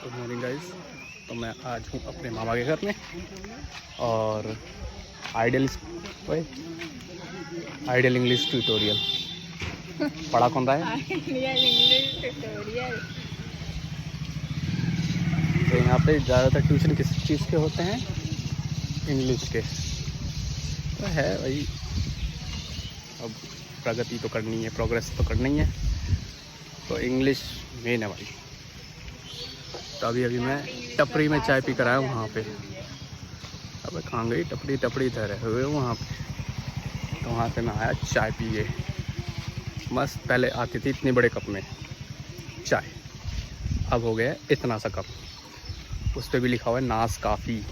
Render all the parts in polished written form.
Good morning guys. तो मैं आज हूँ अपने मामा के घर में और आइडियल आइडियल इंग्लिश ट्यूटोरियल पढ़ा कौन रहा है। Ideal English tutorial. तो यहाँ पे ज़्यादातर ट्यूशन किस चीज़ के होते हैं? इंग्लिश के। तो है भाई, अब प्रगति तो करनी है, प्रोग्रेस तो करनी है, तो इंग्लिश मेन है भाई। तो अभी मैं टपरी में चाय पी कर आया हूँ वहाँ पे। अब कहाँ गई टपरी? टपरी धरे हुए वहाँ पे। तो वहाँ से मैं आया चाय पिए। मस्त, पहले आती थी इतने बड़े कप में चाय, अब हो गया इतना सा कप। उस पर भी लिखा हुआ है नासकाफ़ी,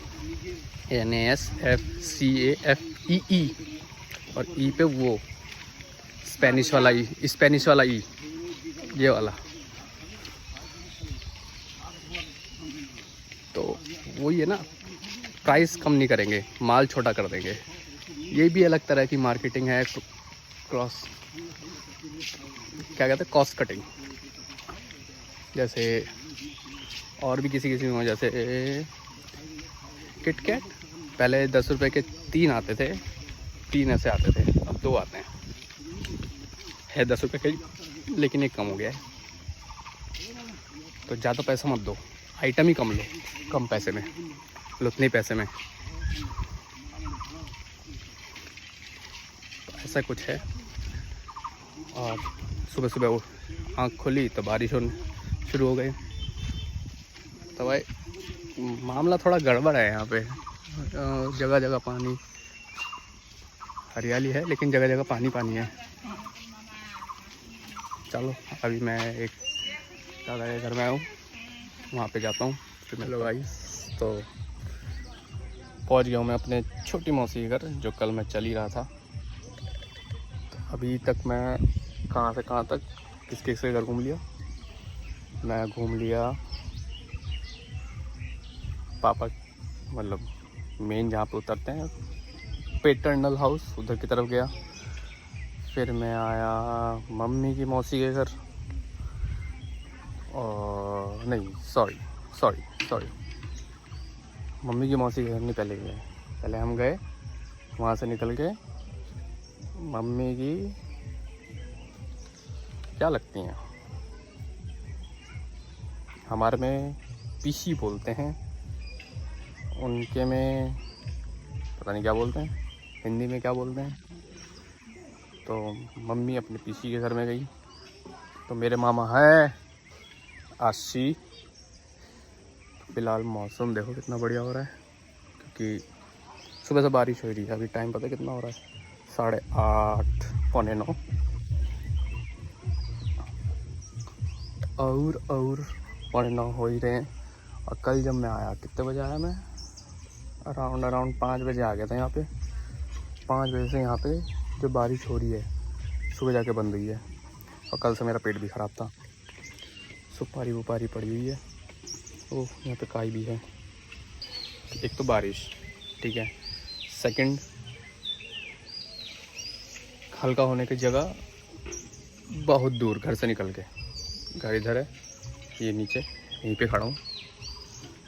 NASFCAFEE, और ई पे वो स्पेनिश वाला ई, स्पेनिश वाला ई, ये वाला। तो वही है ना, प्राइस कम नहीं करेंगे, माल छोटा कर देंगे। ये भी अलग तरह की मार्केटिंग है, क्रॉस क्या कहते हैं, कॉस्ट कटिंग। जैसे और भी किसी में, जैसे किटकैट पहले 10 रुपए के 3 आते थे, 3 ऐसे आते थे, अब 2 आते हैं। है 10 रुपए के, लेकिन एक कम हो गया है। तो ज़्यादा पैसा मत दो, आइटम ही कम लो, कम पैसे में लो, उतने पैसे में। तो ऐसा कुछ है। और सुबह सुबह वो आँख खुली तो बारिश होने शुरू हो गई। तो भाई मामला थोड़ा गड़बड़ है यहाँ पे। जगह जगह पानी, हरियाली है लेकिन जगह जगह पानी पानी है। चलो अभी मैं एक दादा के घर में आया हूँ, वहाँ पे जाता हूँ फिर। हेलो भाई, तो पहुँच गया हूँ मैं अपने छोटी मौसी के घर, जो कल मैं चल ही रहा था। तो अभी तक मैं कहाँ से कहाँ तक किस किस के घर घूम लिया। मैं घूम लिया पापा, मतलब मेन जहाँ पे उतरते हैं, पेटर्नल हाउस, उधर की तरफ गया। फिर मैं आया मम्मी की मौसी के घर, और नहीं सॉरी, मम्मी की मौसी के घर नहीं, पहले गए। पहले हम गए वहाँ से निकल के मम्मी की क्या लगती हैं, हमारे में पीसी बोलते हैं, उनके में पता नहीं क्या बोलते हैं, हिंदी में क्या बोलते हैं। तो मम्मी अपने पीसी के घर में गई। तो मेरे मामा है आशी। फ़िलहाल मौसम देखो कितना बढ़िया हो रहा है, क्योंकि सुबह से बारिश हो रही है। अभी टाइम पता है कितना हो रहा है? 8:30 पौने 9। और पौने 9 हो ही रहे हैं। और कल जब मैं आया, कितने बजे आया मैं? अराउंड 5 बजे आ गया था यहाँ पे। 5 बजे से यहाँ पे जो बारिश हो रही है, सुबह जाके बंद हुई है। और कल से मेरा पेट भी ख़राब था, सुपारी वुपारी पड़ी हुई है। ओह, यहाँ पे काई भी है। एक तो बारिश, ठीक है। सेकंड, हल्का होने की जगह बहुत दूर घर से निकल के। घर इधर है, ये नीचे यहीं पे खड़ा हूँ।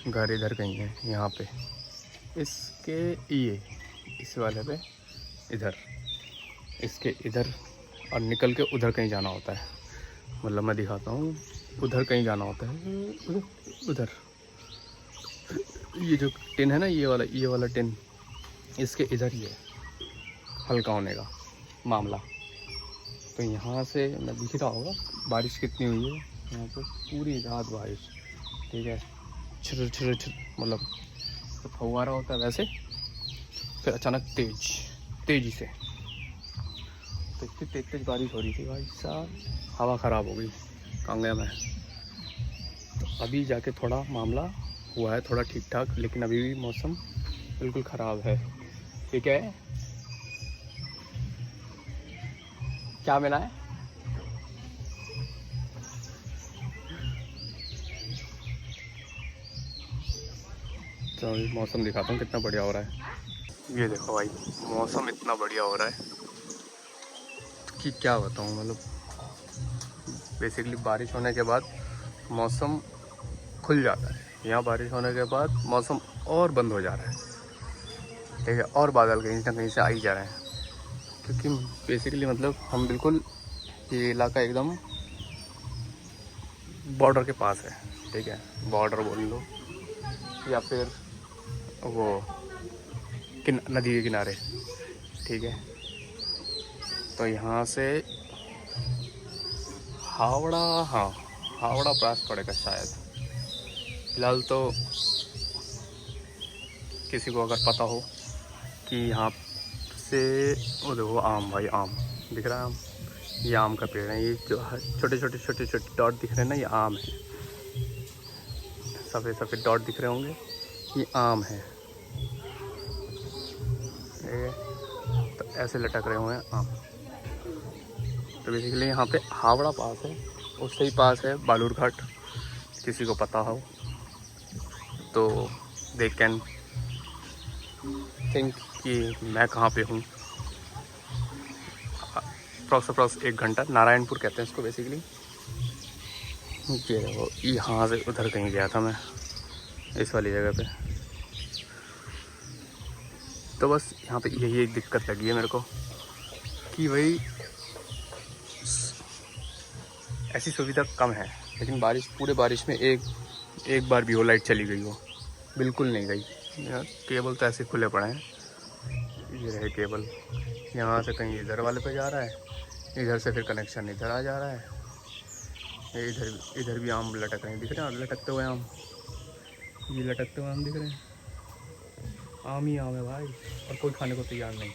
घर इधर कहीं है, यहाँ पे इसके ये इस वाले पे इधर, इसके इधर, और निकल के उधर कहीं जाना होता है। मतलब मैं दिखाता हूँ, उधर कहीं जाना होता है, उधर। ये जो टिन है ना, ये वाला टिन, इसके इधर ही है हल्का होने का मामला। तो यहाँ से मैं दिख रहा होगा बारिश कितनी हुई है यहाँ पे, पूरी रात बारिश, ठीक है। छिर छिर छिर, मतलब तो फव्वारा होता है वैसे, फिर अचानक तेज़ी से, तो इतनी तेज बारिश हो रही थी भाई साहब, हवा ख़राब हो गई कांगड़ा में। तो अभी जाके थोड़ा मामला हुआ है, थोड़ा ठीक ठाक, लेकिन अभी भी मौसम बिल्कुल ख़राब है। ठीक है, क्या मिला है? तो अभी मौसम दिखाता हूँ कितना बढ़िया हो रहा है। ये देखो भाई, मौसम इतना बढ़िया हो रहा है कि क्या बताऊँ। मतलब बेसिकली बारिश होने के बाद मौसम खुल जाता है। यहाँ बारिश होने के बाद मौसम और बंद हो जा रहा है, ठीक है, और बादल कहीं ना कहीं से आ ही जा रहे हैं, क्योंकि बेसिकली मतलब हम बिल्कुल ये इलाका एकदम बॉर्डर के पास है, ठीक है, बॉर्डर बोल लो या फिर वो नदी के किनारे, ठीक है। तो यहाँ से हावड़ा, हाँ हावड़ा पास पड़ेगा शायद। फिलहाल तो किसी को अगर पता हो कि यहाँ से, वो देखो आम, भाई आम दिख रहा है, आम, ये आम का पेड़ है, ये जो छोटे छोटे डॉट दिख रहे हैं ना, ये आम है, सफ़ेद सफ़ेद डॉट दिख रहे होंगे, ये आम है, तो ऐसे लटक रहे हुए हैं आम। तो बेसिकली यहाँ पे हावड़ा पास है, उससे ही पास है बालूरघाट, किसी को पता हो तो दे कैन थिंक कि मैं कहाँ पे हूँ। अप्रॉक्स 1 घंटा, नारायणपुर कहते हैं इसको बेसिकली। ये वो यहाँ से उधर कहीं गया था मैं, इस वाली जगह पे। तो बस यहाँ पे यही एक दिक्कत लगी है मेरे को कि भाई ऐसी सुविधा कम है, लेकिन बारिश, पूरे बारिश में एक बार भी वो लाइट चली गई हो, बिल्कुल नहीं गई। केबल तो ऐसे खुले पड़े हैं, ये रहे केबल, यहाँ से कहीं इधर वाले पे जा रहा है, इधर से फिर कनेक्शन इधर आ जा रहा है, ये इधर भी आम लटक रहे हैं, दिख रहे हैं लटकते हुए आम, ये लटकते हुए आम दिख रहे हैं, आम ही आम है भाई, और कोई खाने को तैयार नहीं।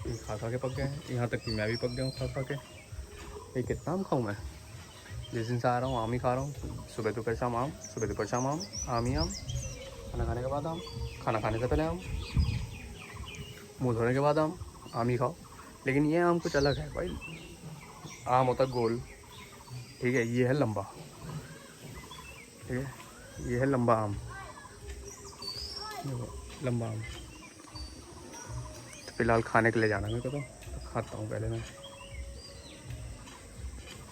ये खा के पक गए हैं, यहाँ तक कि मैं भी पक गया हूँ खा के। ये कितना आम खाऊँ मैं, जिस दिन से आ रहा हूँ आम ही खा रहा हूँ, सुबह दोपहर शाम आम, सुबह दोपहर शाम आम ही आम, खाना खाने के बाद आम, खाना खाने से पहले आम, मुँह धोने के बाद आम ही खाओ। लेकिन ये आम कुछ अलग है भाई, आम होता गोल, ठीक है, ये है लंबा, ठीक है, ये है लंबा आम, लंबा आम। तो फिलहाल खाने के लिए जाना मेरे को, तो खाता हूँ पहले मैं,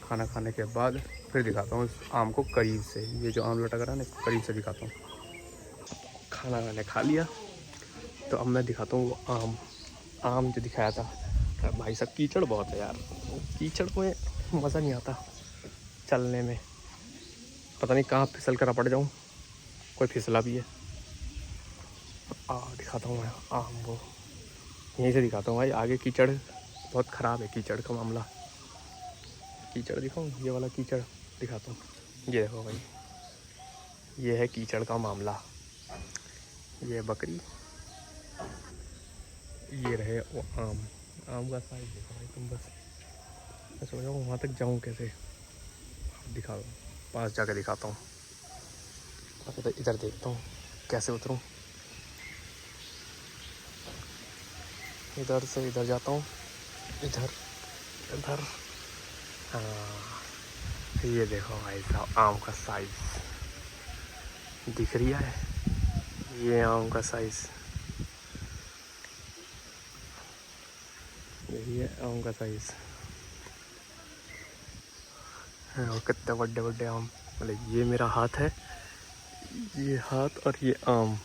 खाना खाने के बाद फिर दिखाता हूँ इस आम को करीब से। ये जो आम लटक रहा है ना, इसको करीब से दिखाता हूँ। खाना मैंने खा लिया, तो अब मैं दिखाता हूँ वो आम जो दिखाया था। भाई साहब कीचड़ बहुत है यार, कीचड़ में मज़ा नहीं आता चलने में, पता नहीं कहाँ फिसल कर पड़ जाऊँ, कोई फिसला भी है। दिखाता हूँ मैं आम, वो यहीं से दिखाता हूँ भाई, आगे कीचड़ बहुत ख़राब है, कीचड़ का मामला। कीचड़ दिखाऊँ, ये वाला कीचड़ दिखाता हूँ, ये देखो भाई, ये है कीचड़ का मामला। ये बकरी, ये रहे वो आम का साइज देखो भाई तुम, बस मैं सोच रहा हूँ वहाँ तक जाऊँ कैसे, दिखा दो, पास जाके दिखाता हूँ। तो इधर देखता हूँ कैसे उतरूँ, इधर से इधर जाता हूँ, इधर इधर, हाँ ये देखो भाई साहब आम का साइज दिख रही है, ये आम का साइज, यही है आम का साइज। और कितने बड़े बड़े आम, मतलब ये मेरा हाथ है, ये हाथ और ये आम,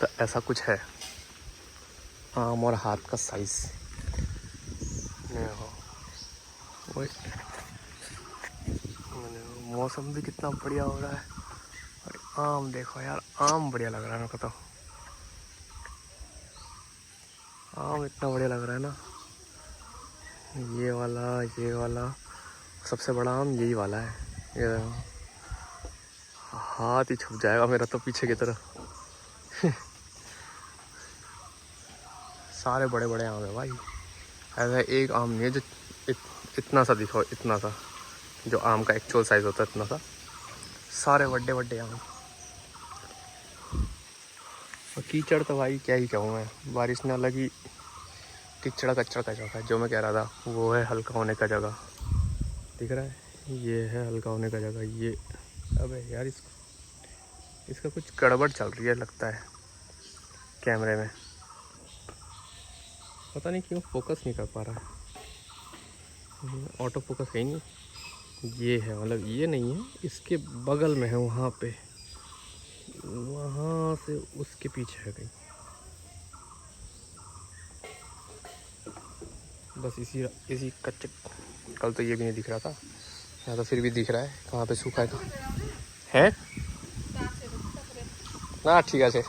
तो ऐसा कुछ है आम और हाथ का साइज। मौसम भी कितना बढ़िया हो रहा है, और आम देखो यार, आम बढ़िया लग रहा है मेरे को, तो आम इतना बढ़िया लग रहा है ना, ये वाला सबसे बड़ा आम यही वाला है, ये हाथ ही छुप जाएगा मेरा तो पीछे की तरफ। सारे बड़े बड़े आम है भाई, ऐसा एक आम नहीं है जो इतना सा दिखो, इतना सा जो आम का एक्चुअल साइज होता है, इतना सा, सारे बड़े बड़े आम। और कीचड़ तो भाई क्या ही कहूँ मैं, बारिश ने अलग ही कीचड़ कचड़ का जगह, जो मैं कह रहा था वो है हल्का होने का जगह, दिख रहा है, ये है हल्का होने का जगह। ये अबे यार इसका कुछ गड़बड़ चल रही है लगता है कैमरे में, पता नहीं क्यों फोकस नहीं कर पा रहा। ऑटो फोकस है ही नहीं, ये है, मतलब ये नहीं है, इसके बगल में है, वहाँ पे, वहाँ से उसके पीछे है कहीं। बस इसी इसी कच्चे, कल तो ये भी नहीं दिख रहा था, यहाँ तो फिर भी दिख रहा है। कहाँ पे सूखा है ना, ठीक है।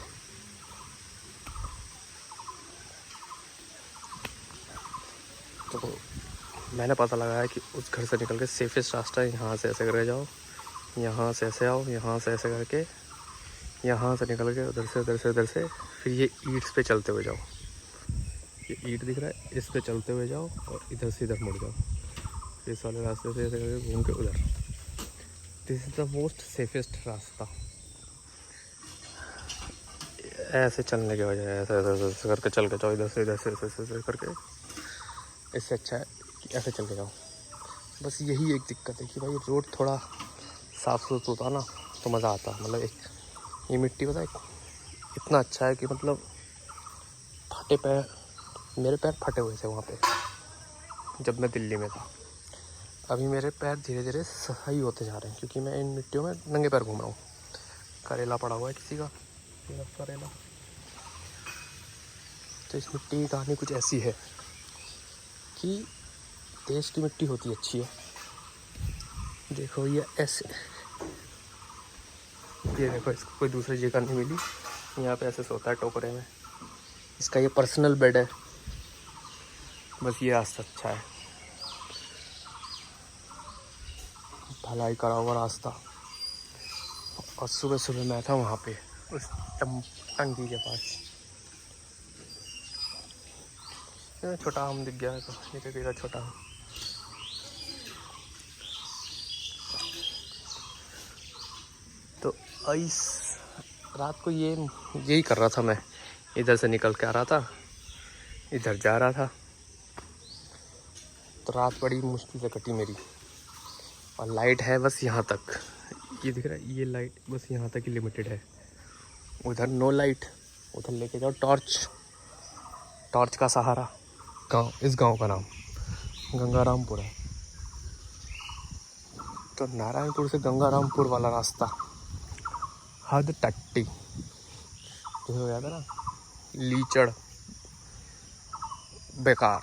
तो मैंने पता लगाया कि उस घर से निकल के सेफेस्ट रास्ता है, यहाँ से ऐसे करके जाओ, यहाँ से ऐसे आओ, यहाँ से ऐसे करके, यहाँ से निकल के उधर से उधर से उधर से, फिर ये ईंट्स पे चलते हुए जाओ, ये ईंट दिख रहा है, इस पे चलते हुए जाओ और इधर से इधर मुड़ जाओ, इस वाले रास्ते से ऐसे करके घूम के उधर। This is the most safest रास्ता। ऐसे चलने के वजह ऐसे ऐसे ऐसे करके चल के जाओ, इधर से इधर से ऐसे करके, इससे अच्छा है कि ऐसे चल के जाओ। बस यही एक दिक्कत है कि भाई रोड थोड़ा साफ़ सुथरा होता ना तो मज़ा आता। मतलब एक ये मिट्टी पता है इतना अच्छा है कि मतलब फटे पैर, मेरे पैर फटे हुए थे वहाँ पे जब मैं दिल्ली में था। अभी मेरे पैर धीरे धीरे सही होते जा रहे हैं क्योंकि मैं इन मिट्टियों में नंगे पैर घूम रहा हूँ। करेला पड़ा हुआ है किसी का, करेला। तो इस मिट्टी की कहानी कुछ ऐसी है कि देश की मिट्टी होती अच्छी है। देखो ये ऐसे, ये देखो इसको कोई दूसरी जगह नहीं मिली, यहाँ पे ऐसे सोता है टोकरे में, इसका ये पर्सनल बेड है। बस ये रास्ता अच्छा है, ढलाई करा हुआ रास्ता। और सुबह सुबह मैं था वहाँ पे उस टंकी के पास, छोटा आम दिख गया है तो ये क्या छोटा आम। तो इस रात को यही कर रहा था मैं, इधर से निकल के आ रहा था, इधर जा रहा था। तो रात बड़ी मुश्किल से कटी मेरी। और लाइट है बस यहाँ तक, ये दिख रहा है, ये लाइट बस यहाँ तक ही लिमिटेड है। उधर नो लाइट, उधर लेके जाओ टॉर्च, टॉर्च का सहारा। गांव, इस गांव का नाम गंगारामपुर है। तो नारायणपुर से गंगारामपुर वाला रास्ता हद टट्टी, तो याद है ना, लीचड़, बेकार।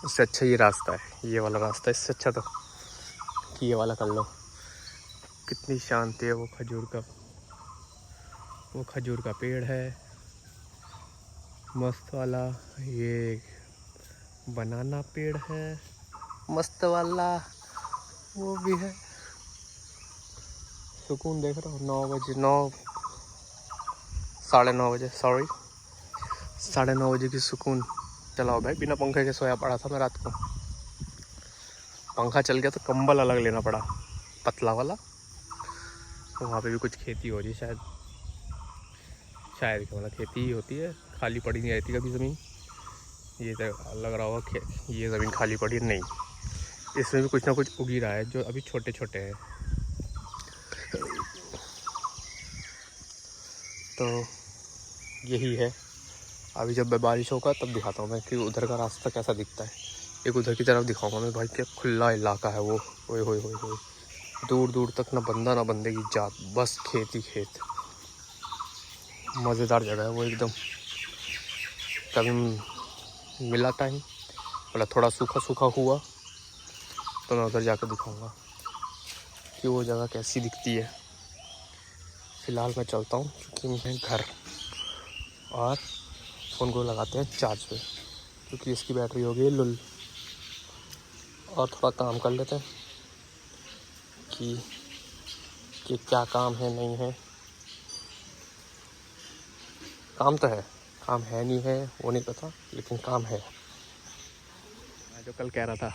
इससे अच्छा ये रास्ता है, ये वाला रास्ता। इससे अच्छा तो कि ये वाला कर लो। कितनी शांति है। वो खजूर का पेड़ है मस्त वाला, ये बनाना पेड़ है मस्त वाला, वो भी है। सुकून देख रहा हूँ। 9:30 बजे, सॉरी 9:30 बजे की सुकून। चलाओ भाई, बिना पंखे के सोया पड़ा था मैं रात को। पंखा चल गया तो कंबल अलग लेना पड़ा, पतला वाला। तो वहाँ पे भी कुछ खेती हो रही है शायद मतलब खेती ही होती है, खाली पड़ी नहीं रहती कभी ज़मीन। ये तो लग रहा होगा ये ज़मीन खाली पड़ी नहीं, इसमें भी कुछ ना कुछ उगी रहा है जो अभी छोटे छोटे हैं। तो यही है। अभी जब बारिश होगा तब दिखाता हूँ मैं कि उधर का रास्ता कैसा दिखता है। एक उधर की तरफ दिखाऊंगा मैं भाई, क्या खुला इलाका है वो। ओए होए होए होए, दूर दूर तक ना बंदा ना बंदे की जात, बस खेत ही खेत। मज़ेदार जगह है वो एकदम। कभी मिला टाइम, मतलब थोड़ा सूखा सूखा हुआ तो मैं उधर जाकर दिखाऊंगा कि वो जगह कैसी दिखती है। फ़िलहाल मैं चलता हूँ क्योंकि मैं घर, और फ़ोन को लगाते हैं चार्ज पे क्योंकि इसकी बैटरी हो गई लुल। और थोड़ा काम कर लेते हैं कि क्या काम है नहीं है। काम तो है, काम है नहीं है वो नहीं पता, लेकिन काम है। मैं जो कल कह रहा था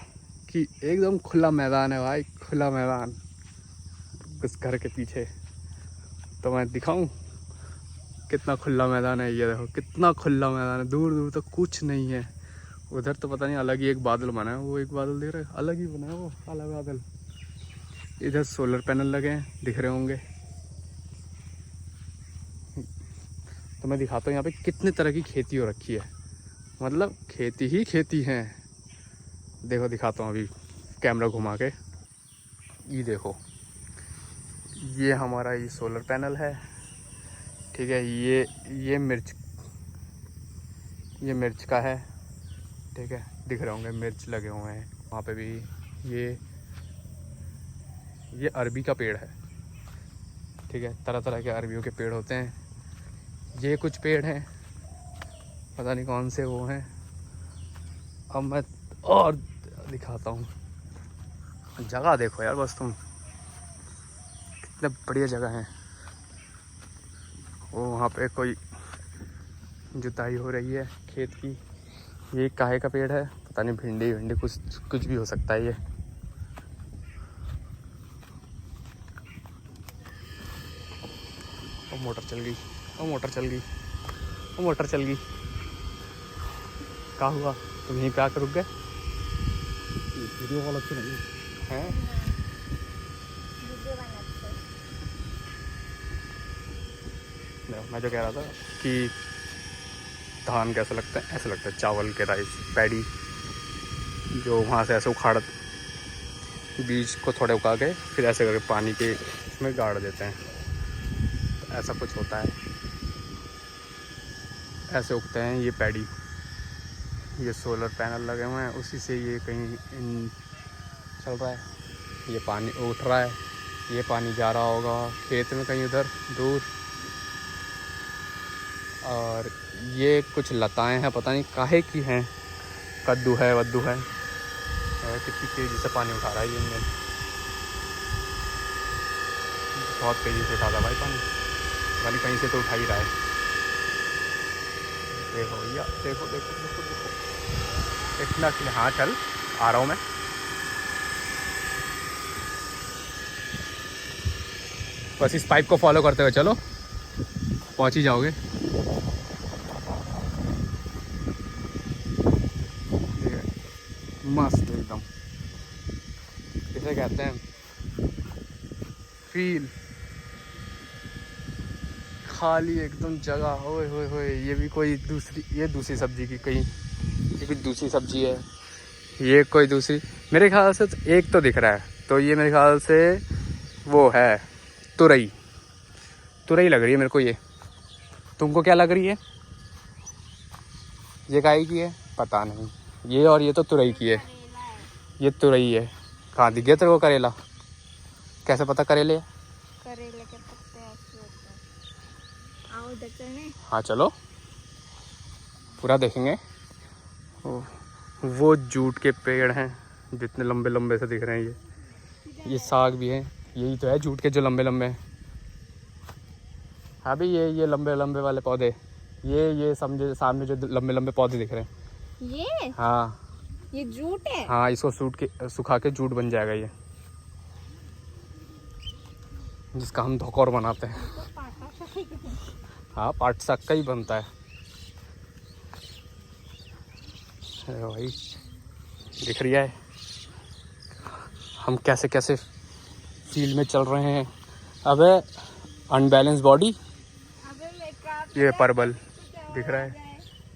कि एकदम खुला मैदान है भाई, खुला मैदान उस घर के पीछे। तो मैं दिखाऊं कितना खुला मैदान है। ये देखो कितना खुला मैदान है, दूर दूर तक कुछ नहीं है। उधर तो पता नहीं अलग ही एक बादल बना है, वो एक बादल दिख रहा है, अलग ही बना है वो काला बादल। इधर सोलर पैनल लगे हैं, दिख रहे होंगे। तो मैं दिखाता हूँ यहाँ पे कितने तरह की खेती हो रखी है, मतलब खेती ही खेती है। देखो दिखाता हूँ अभी कैमरा घुमा के। ये देखो, ये हमारा ये सोलर पैनल है, ठीक है। ये मिर्च का है, ठीक है। दिख रहे होंगे मिर्च लगे हुए हैं वहाँ पे भी। ये अरबी का पेड़ है, ठीक है। तरह तरह के अरबियों के पेड़ होते हैं। ये कुछ पेड़ हैं, पता नहीं कौन से वो हैं। अब मैं और दिखाता हूँ। जगह देखो यार बस तुम, कितने बढ़िया जगह है। वो वहाँ पे कोई जुताई हो रही है खेत की। ये काहे का पेड़ है पता नहीं, भिंडी कुछ भी हो सकता है ये। और मोटर चल गई, क्या हुआ? तुम यहीं पे आकर रुक गए? वीडियो कॉल अच्छी नहीं हैं? वीडियो बनाते हैं। मैं जो कह रहा था कि धान कैसा लगता है, ऐसा लगता है चावल के राइस पैडी, जो वहाँ से ऐसे उखाड़ बीज को थोड़े उगा के फिर ऐसे करके पानी के इसमें गाड़ देते हैं, तो ऐसा कुछ होता है। ऐसे उगते हैं ये पैडी। ये सोलर पैनल लगे हुए हैं, उसी से ये कहीं चल रहा है। ये पानी उठ रहा है, ये पानी जा रहा होगा खेत में कहीं उधर दूर। और ये कुछ लताएं हैं, पता नहीं काहे की हैं, कद्दू है वद्दू है। कितनी तेज़ी से पानी उठा रहा है ये इंजन, बहुत तेज़ी से उठाता भाई पानी वाली, कहीं से तो उठा ही रहा है। देखो भैया, देखो इतना कि हाँ चल आ रहा हूँ मैं। बस इस पाइप को फॉलो करते हुए चलो, पहुँच ही जाओगे। मस्त एकदम, इसे कहते हैं फील। खाली एकदम जगह, ओए होए होए। ये भी कोई दूसरी सब्जी की कहीं, ये कोई दूसरी सब्जी है, ये कोई दूसरी। मेरे ख्याल से एक तो दिख रहा है, तो ये मेरे ख्याल से वो है तुरई लग रही है मेरे को ये। तुमको क्या लग रही है? ये काहे की है पता नहीं। ये और ये तो तुरई की है, करेला है। ये तुरई है। कहाँ दिख गया तेरे को करेला? कैसे पता करेले? करेले के पत्ते ऐसे होते हैं। आओ उधर चलने। हाँ चलो, पूरा देखेंगे। वो जूट के पेड़ हैं, जितने लंबे लंबे से दिख रहे हैं ये साग भी है। यही तो है जूट के जो लंबे लंबे हैं। हाँ भाई, ये लंबे लंबे वाले पौधे, ये समझे सामने जो लंबे लंबे पौधे दिख रहे हैं, ये हाँ ये जूट है। हाँ, इसको सुखा के जूट बन जाएगा ये, जिसका हम धोकर बनाते हैं। तो पाटा सा हाँ, पाट साग का ही बनता है। अरे भाई दिख रही है हम कैसे कैसे फील्ड में चल रहे हैं। अबे अनबैलेंस बॉडी। अबे मेकअप ये परवल दिख रहा है,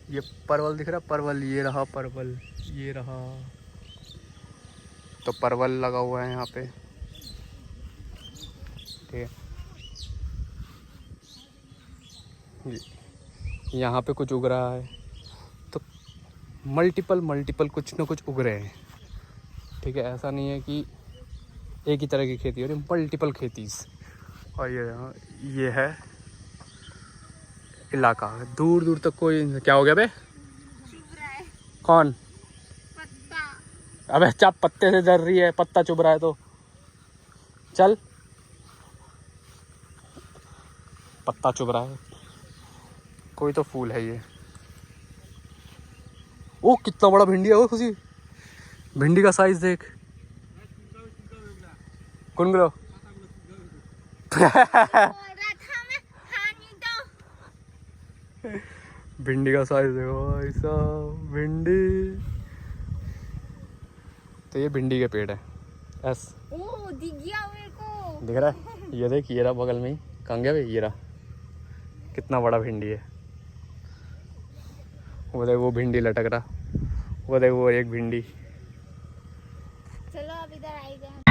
ये परवल दिख रहा है, परवल ये रहा, परवल ये रहा। तो परवल लगा हुआ है यहाँ पे, ठीक है। यहाँ पे कुछ उग रहा है, तो मल्टीपल कुछ ना कुछ उग रहे हैं, ठीक है। ऐसा नहीं है कि एक ही तरह की खेती हो रही, मल्टीपल खेतीज। और ये है इलाका, दूर दूर तक कोई। क्या हो गया बे? चुभ रहा है कौन? पत्ता। अबे चाप पत्ते से डर रही है, पत्ता चुभ रहा है तो चल। पत्ता चुभ रहा है, कोई तो फूल है ये। ओ कितना बड़ा भिंडी है वो खुशी, भिंडी का साइज देख। कौन ग्रो? भिंडी का साइज देखो ऐसा, भिंडी। तो ये भिंडी के पेड़ है एस। ओ दिख गया मेरे को, दिख रहा है? ये देख, ये रहा बगल में ही। कहाँ गया भाई? ये रहा, कितना बड़ा भिंडी है। वो देख वो भिंडी लटक रहा, वो देख वो एक भिंडी। चलो अब इधर आ ही गए हम।